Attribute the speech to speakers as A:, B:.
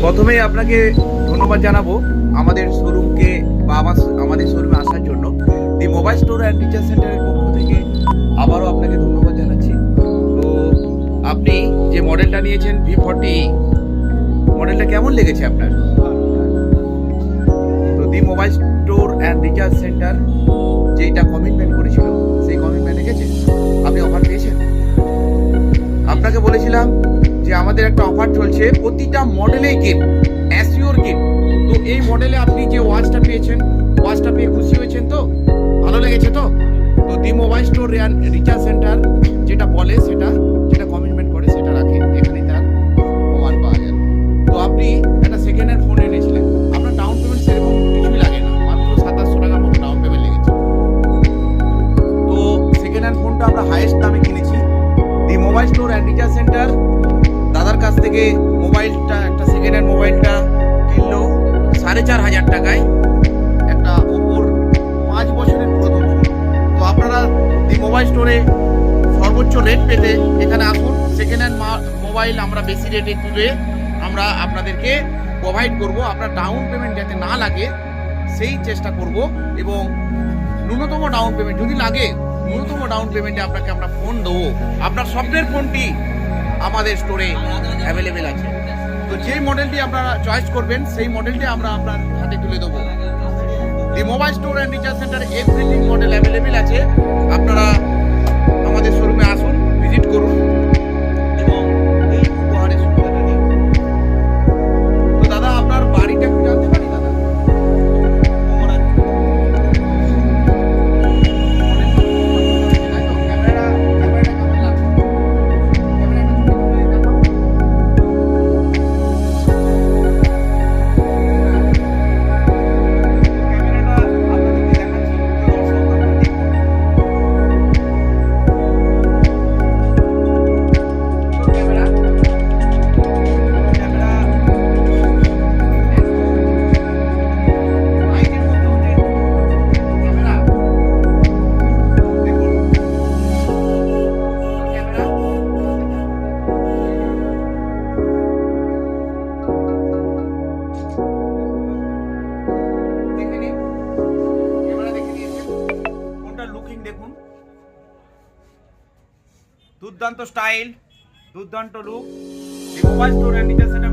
A: প্রথমেই আপনাকে ধন্যবাদ জানাবো আমাদের শোরুমকে বা আমাদের শোরুমে আসার জন্য। দি মোবাইল স্টোর অ্যান্ড রিচার্জ সেন্টারের পক্ষ থেকে আবারও আপনাকে ধন্যবাদ জানাচ্ছি। তো আপনি যে মডেলটা নিয়েছেন V40 মডেলটা কেমন লেগেছে আপনার? তো the mobile store and recharge centre যেটা কমিটমেন্ট করেছিল সেই কমিটমেন্ট রেখেছে? আপনি অফার পেয়েছেন? আপনাকে বলেছিলাম যে আমাদের একটা অফার চলছে, প্রতিটা মডেলেই গিফট, অ্যাসিওর গিফট। তো এই মডেলে আপনি যে ওয়াচটা পেয়েছেন, ওয়াচটা পেয়ে খুশি হয়েছেন তো? ভালো লেগেছে তো? তো the mobile store and recharge centre যেটা বলে সেটা যেটা কমিটমেন্ট করে সেটা রাখে, এখানে তার প্রমাণ পাওয়া যায়। তো আপনি একটা সেকেন্ড হ্যান্ড ফোন এনেছিলেন, আপনার ডাউন পেমেন্ট সেরকম কিছুই লাগে না, মাত্র 2700 টাকার মতো ডাউন পেমেন্ট লেগেছে। তো সেকেন্ড হ্যান্ড ফোনটা আমরা হাইয়েস্ট দামে কিনেছি। The mobile store and recharge centre দাদার কাছ থেকে মোবাইলটা, একটা সেকেন্ড হ্যান্ড মোবাইলটা কিনলো 4500 টাকায়, একটা ওপোর 5 বছরের পুরাতন ফোন। তো আপনারা দি মোবাইল স্টোরে সর্বোচ্চ রেট পেতে এখানে আসুন। সেকেন্ড হ্যান্ড মোবাইল আমরা বেশি রেটে তুলে আমরা আপনাদেরকে প্রোভাইড করব। আপনার ডাউন পেমেন্ট যাতে না লাগে সেই চেষ্টা করব, এবং ন্যূনতম ডাউন পেমেন্ট যদি লাগে, ন্যূনতম ডাউন পেমেন্টে আপনাকে আমরা ফোন দেবো। আপনার স্বপ্নের ফোনটি আমাদের স্টোরে অ্যাভেলেবেল আছে। তো যেই মডেলটি আপনারা চয়েস করবেন সেই মডেলটি আমরা আপনার হাতে তুলে দেবো। The mobile store and recharge centre everything model available আছে। আপনারা আমাদের শোরুমে আসুন, ভিজিট করুন এবং এই উপহারের সুবিধাটা নিন। তো দাদা আপনার বাড়িটা একটু জানতে পারি দাদা? দেখুন, দুর্দান্ত স্টাইল, দুর্দান্ত look. Mobile store and recharge centre